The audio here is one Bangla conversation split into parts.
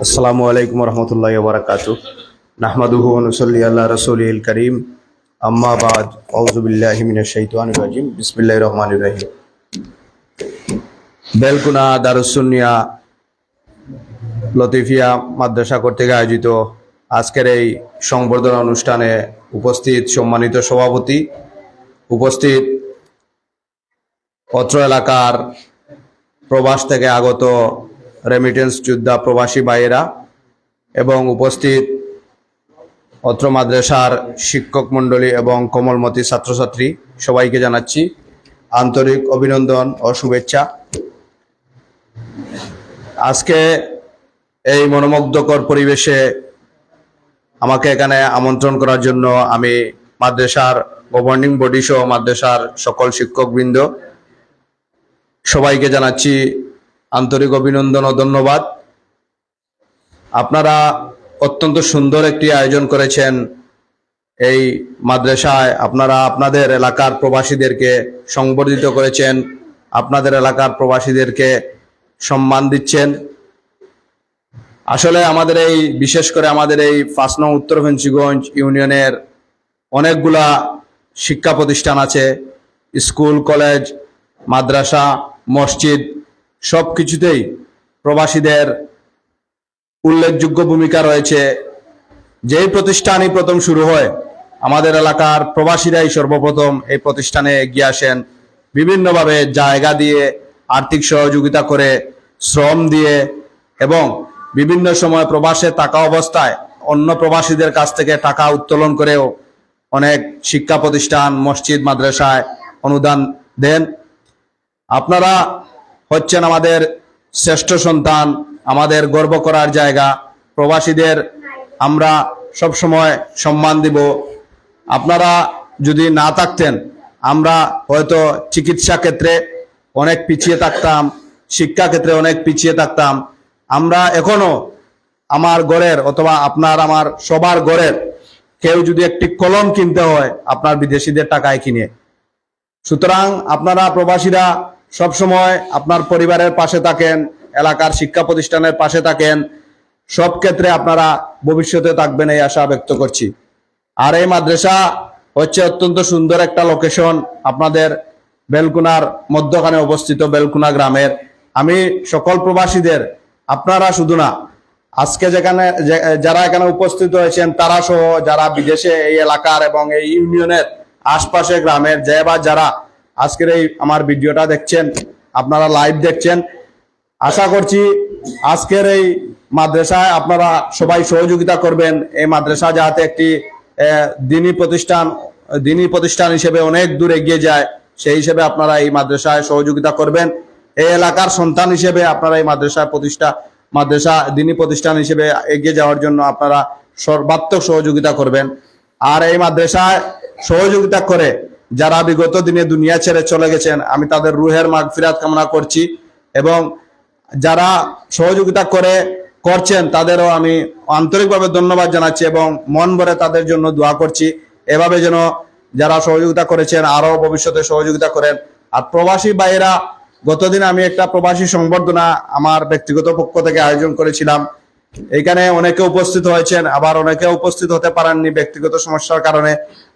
আসসালামু আলাইকুম রহমতুল্লাহি ওয়া বারাকাতুহু নাহমাদুহু ওয়া নুসাল্লি আলা রাসূলিল কারীম আম্মা বাদ আউযু বিল্লাহি মিনাশ শাইতানির রাজিম বিসমিল্লাহির রহমানির রহিম। বেলকুনা দারুস সুন্নিয়া লতিফিয়া মাদ্রাসা কর্তৃক আয়োজিত আজকের এই সংবর্ধনা অনুষ্ঠানে উপস্থিত সম্মানিত সভাপতি, উপস্থিত অত্র এলাকার প্রবাস থেকে আগত রেমিটেন্স যোদ্ধা প্রবাসী ভাইয়েরা এবং উপস্থিত অত্র মাদ্রাসার শিক্ষক মণ্ডলী এবং কোমলমতি ছাত্রছাত্রী সবাইকে জানাচ্ছি আন্তরিক অভিনন্দন ও শুভেচ্ছা। আজকে এই মনোমুগ্ধকর পরিবেশে আমাকে এখানে আমন্ত্রণ করার জন্য আমি মাদ্রাসার গভর্নিং বডি সহ মাদ্রাসার সকল শিক্ষকবৃন্দ সবাইকে জানাচ্ছি আন্তরিক অভিনন্দন ও ধন্যবাদ। আপনারা অত্যন্ত সুন্দর একটি আয়োজন করেছেন এই মাদ্রাসায়। আপনারা আপনাদের এলাকার প্রবাসীদেরকে সংবর্ধিত করেছেন, আপনাদের এলাকার প্রবাসীদেরকে সম্মান দিচ্ছেন। আসলে আমাদের এই বিশেষ করে আমাদের এই ৫ নং উত্তর ফেঞ্চিগঞ্জ ইউনিয়নের অনেকগুলা শিক্ষা প্রতিষ্ঠান আছে, স্কুল, কলেজ, মাদ্রাসা, মসজিদ, সব কিছুতেই প্রবাসীদের উল্লেখযোগ্য ভূমিকা রয়েছে। যেই প্রতিষ্ঠানই প্রথম শুরু হয় আমাদের এলাকার প্রবাসীরাই সর্বপ্রথম এই প্রতিষ্ঠানে এগিয়ে আসেন, বিভিন্নভাবে জায়গা দিয়ে, আর্থিক সহযোগিতা করে, শ্রম দিয়ে এবং বিভিন্ন সময় প্রবাসে থাকা অবস্থায় অন্য প্রবাসীদের কাছ থেকে টাকা উত্তোলন করেও অনেক শিক্ষা প্রতিষ্ঠান, মসজিদ, মাদ্রাসায় অনুদান দেন। আপনারা হচ্ছেন আমাদের শ্রেষ্ঠ সন্তান, আমাদের গর্ব করার জায়গা। প্রবাসীদের আমরা সব সময় সম্মান দিব। আপনারা যদি না থাকতেন আমরা হয়তো চিকিৎসা ক্ষেত্রে অনেক পিছিয়ে থাকতাম, শিক্ষা ক্ষেত্রে অনেক পিছিয়ে থাকতাম। আমরা এখনো আমার ঘরের অথবা আপনার আমার সবার ঘরের কেউ যদি একটি কলম কিনতে হয় আপনার বিদেশিদের টাকায় কিনে। সুতরাং আপনারা প্রবাসীরা সব সময় আপনার পরিবারের পাশে থাকেন, এলাকার শিক্ষা প্রতিষ্ঠানের পাশে থাকেন, সব ক্ষেত্রে আপনারা ভবিষ্যতে থাকবেন এই আশা ব্যক্ত করছি। আর এই মাদ্রাসা হচ্ছে অত্যন্ত সুন্দর একটা লোকেশন, আপনাদের বেলকুনার মধ্যখানে অবস্থিত, বেলকুনা গ্রামের। আমি সকল প্রবাসীদের, আপনারা শুধু না, আজকে যেখানে যারা এখানে উপস্থিত হয়েছেন তারা সহ যারা বিদেশে এই এলাকার এবং এই ইউনিয়নের আশপাশে গ্রামের যারা আজকের এই আমার ভিডিওটা দেখছেন, আপনারা লাইভ দেখছেন, আশা করছি আজকের এই মাদ্রাসায় আপনারা সবাই সহযোগিতা করবেন। এই মাদ্রাসা যাতে একটি দিনী প্রতিষ্ঠান হিসেবে অনেক দূর এগিয়ে যায়, সেই হিসেবে আপনারা এই মাদ্রাসায় সহযোগিতা করবেন। এই এলাকার সন্তান হিসেবে আপনারা এই মাদ্রাসা দিনী প্রতিষ্ঠান হিসেবে এগিয়ে যাওয়ার জন্য আপনারা সর্বাত্মক সহযোগিতা করবেন। আর এই মাদ্রাসায় সহযোগিতা করে যারা বিগত দিনে দুনিয়া ছেড়ে চলে গেছেন আমি তাদের রুহের মাগফিরাত কামনা করছি, এবং যারা সহযোগিতা করছেন তাদেরও আমি আন্তরিকভাবে ধন্যবাদ জানাচ্ছি এবং মন ভরে তাদের জন্য দোয়া করছি। এভাবে যেন যারা সহযোগিতা করেছেন আরো ভবিষ্যতে সহযোগিতা করেন। আর প্রবাসী ভাইয়েরা, গতদিন আমি একটা প্রবাসী সংবর্ধনা আমার ব্যক্তিগত পক্ষ থেকে আয়োজন করেছিলাম। এখানে অনেকে উপস্থিত হয়েছেন, আবার অনেকে উপস্থিত হতে পারেননি ব্যক্তিগত সমস্যার কারণে,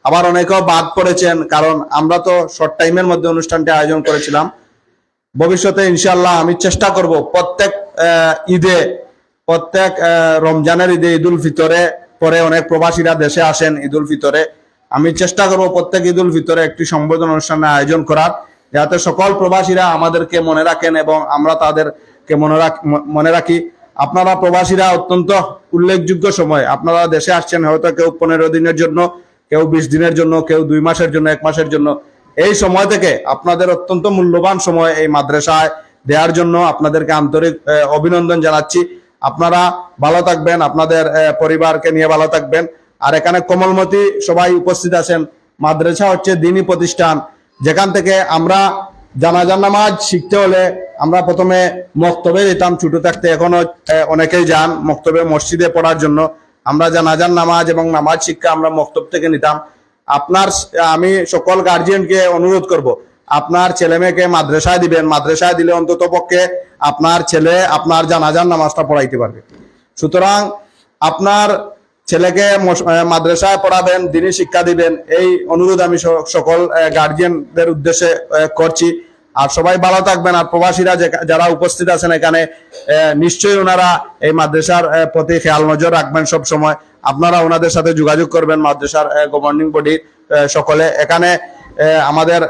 আবার অনেকেও বাদ পড়েছেন, কারণ আমরা তো শর্ট টাইমের মধ্যে অনুষ্ঠানটি আয়োজন করেছিলাম। ভবিষ্যতে ইনশাআল্লাহ আমি চেষ্টা করব প্রত্যেক ঈদে, প্রত্যেক রমজানের ঈদে, ঈদুল ফিতরে পরে অনেক প্রবাসীরা দেশে আসেন ঈদুল ফিতরে, আমি চেষ্টা করব প্রত্যেক ঈদুল ফিতরে একটি সংবর্ধনা অনুষ্ঠানের আয়োজন করার, যাতে সকল প্রবাসীরা আমাদেরকে মনে রাখেন এবং আমরা তাদেরকে মনে রাখি। আপনারা প্রবাসীরা অত্যন্ত উল্লেখযোগ্য সময় আপনারা দেশে আসছেন, হয়তো কেউ 15 দিনের জন্য, কেউ 20 দিনের জন্য, কেউ 2 মাসের জন্য, 1 মাসের জন্য। এই সময় থেকে আপনাদের অত্যন্ত মূল্যবান সময় এই মাদ্রাসায় দেওয়ার জন্য আপনাদেরকে আন্তরিক অভিনন্দন জানাচ্ছি। আপনারা ভালো থাকবেন, আপনাদের পরিবারকে নিয়ে ভালো থাকবেন। আর এখানে কোমলমতি সবাই উপস্থিত আছেন। মাদ্রাসা হচ্ছে দ্বীনি প্রতিষ্ঠান, যেখান থেকে আমরা জানাজার নামাজ শিখতে হলে আমরা প্রথমে মক্তবে যেতাম ছোট থাকতে, এখনো অনেকেই যান মক্তবে, মসজিদে পড়ার জন্য। আমরা জানাজার নামাজ এবং নামাজ শিক্ষা আমরা মক্তব থেকে নিতাম। আমি সকল গার্জিয়ানকে অনুরোধ করব, আপনার ছেলে মেয়েকে মাদ্রাসায় দিবেন। মাদ্রাসায় দিলে অন্তত পক্ষে আপনার ছেলে আপনার জানাজার নামাজটা পড়াইতে পারবে। সুতরাং আপনার ছেলেকে মাদ্রাসায় পড়াবেন, দিনী শিক্ষা দিবেন, এই অনুরোধ আমি সকল গার্জিয়ানদের উদ্দেশ্যে করছি। আর সবাই ভালো থাকবেন। আর প্রবাসীরা যারা উপস্থিত আছেন এখানে, নিশ্চয়ই ওনারা এই মাদ্রাসার প্রতি খেয়াল নজর রাখবেন সব সময়। আপনারা ওনাদের সাথে যোগাযোগ করবেন, মাদ্রাসার গভর্নিং বডি সকলে। এখানে আমাদের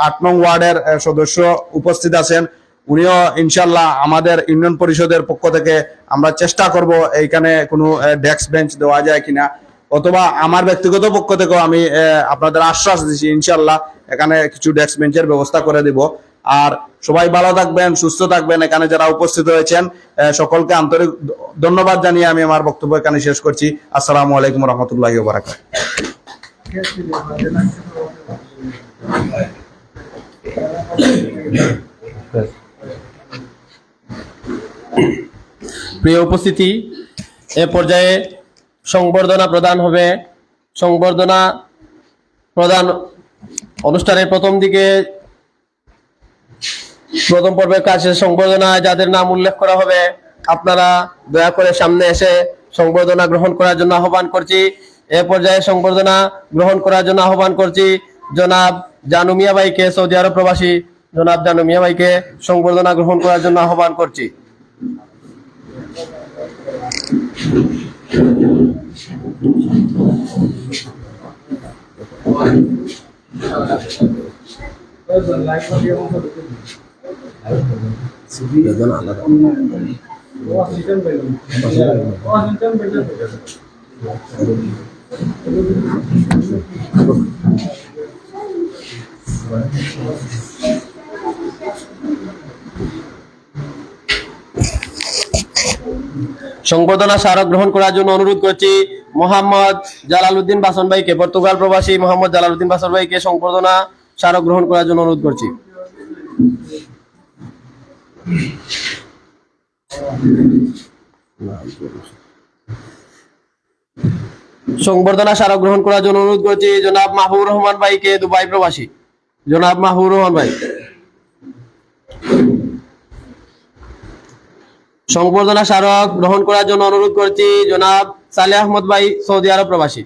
8 নং ওয়ার্ডের সদস্য উপস্থিত আছেন, উনিও ইনশাল্লাহ আমাদের ইউনিয়ন পরিষদের পক্ষ থেকে আমরা চেষ্টা করব এইখানে কোনো ডেস্ক বেঞ্চ দেওয়া যায় কিনা, অথবা আমার ব্যক্তিগত পক্ষ থেকেও আমি আপনাদের আশ্বাস দিচ্ছি ইনশাল্লাহ এখানে কিছু ডেস্ক বেঞ্চের ব্যবস্থা করে দিব। আর সবাই ভালো থাকবেন, সুস্থ থাকবেন। এখানে যারা উপস্থিত হয়েছেন সকলকে আন্তরিক ধন্যবাদ জানিয়ে আমি আমার বক্তব্য এখানে শেষ করছি। আসসালামু আলাইকুম রহমতুল্লাহি ওয়া বারাকাতুহু। প্রিয় উপস্থিতি, এ পর্যায়ে সংবর্ধনা প্রদান হবে। সংবর্ধনা প্রদান অনুষ্ঠানের প্রথম পর্বের কাছে সংবর্ধনায় যাদের নাম উল্লেখ করা হবে আপনারা দয়া করে সামনে এসে সংবর্ধনা গ্রহণ করার জন্য আহ্বান করছি। এ পর্যায়ে সংবর্ধনা গ্রহণ করার জন্য আহ্বান করছি জনাব জানু মিয়া ভাইকে, সৌদি আরব প্রবাসী জনাব জানু মিয়া ভাইকে সংবর্ধনা গ্রহণ করার জন্য আহ্বান করছি। সংবর্ধনা স্মারক গ্রহণ করার জন্য অনুরোধ করছি মোহাম্মদ জালালউদ্দিন বাসন ভাইকে, পর্তুগাল প্রবাসী মোহাম্মদ জালালউদ্দিন বাসন ভাইকে সংবর্ধনা স্মারক গ্রহণ করার জন্য অনুরোধ করছি। সংবর্ধনা স্মারক গ্রহণ করার জন্য অনুরোধ করছি জনাব মাহবুবুর রহমান ভাইকে, দুবাই প্রবাসী জনাব মাহবুবুর রহমান ভাই। সংবর্ধনা স্মারক গ্রহণ করার জন্য অনুরোধ করছি জনাব সালেহ আহমদ ভাই, সৌদি আরব প্রবাসী।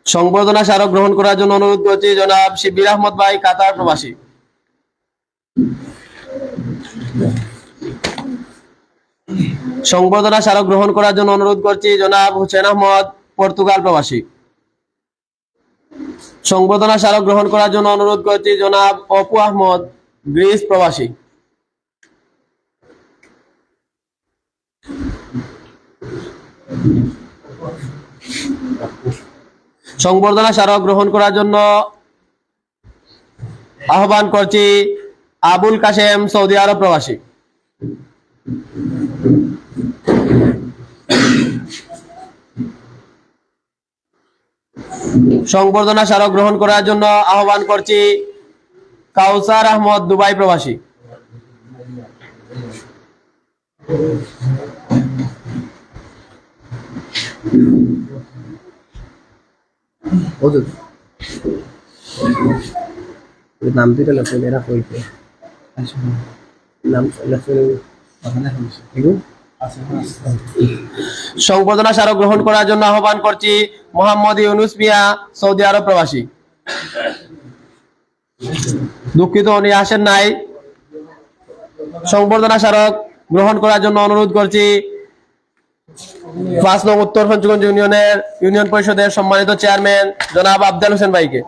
সংবর্ধনা স্মারক গ্রহণ করার জন্য অনুরোধ করছি জনাব শিবির আহমদ ভাই, কাতার প্রবাসী। সংবর্ধনা স্মারক গ্রহণ করার জন্য অনুরোধ করছি জনাব হুসেন আহমদ, পর্তুগাল প্রবাসী। সংবর্ধনা স্মারক গ্রহণ করার জন্য অনুরোধ করছি জনাব অপু আহমদ, গ্রিস প্রবাসী। সংবর্ধনা স্মারক গ্রহণ করার জন্য আহ্বান করছি আবুল কাশেম, সৌদি আরব প্রবাসী। সংবর্ধনা স্মারক গ্রহণ করার জন্য আহ্বান করছি কাউসার আহমদ, দুবাই প্রবাসী। নাম দিতে না এরা কইতে নাম সংবর্ধনা স্মারক গ্রহণ করার জন্য আহ্বান করছি মোহাম্মদ ইউনুস মিয়া, সৌদি আরব প্রবাসী। দুঃখিত উনি আসেন নাই। সংবর্ধনা স্মারক গ্রহণ করার জন্য অনুরোধ করছি 5 নং উত্তর পঞ্চগঞ্জ ইউনিয়ন পরিষদের সম্মানিত চেয়ারম্যান জনাব আফজাল হোসেন ভাইকে।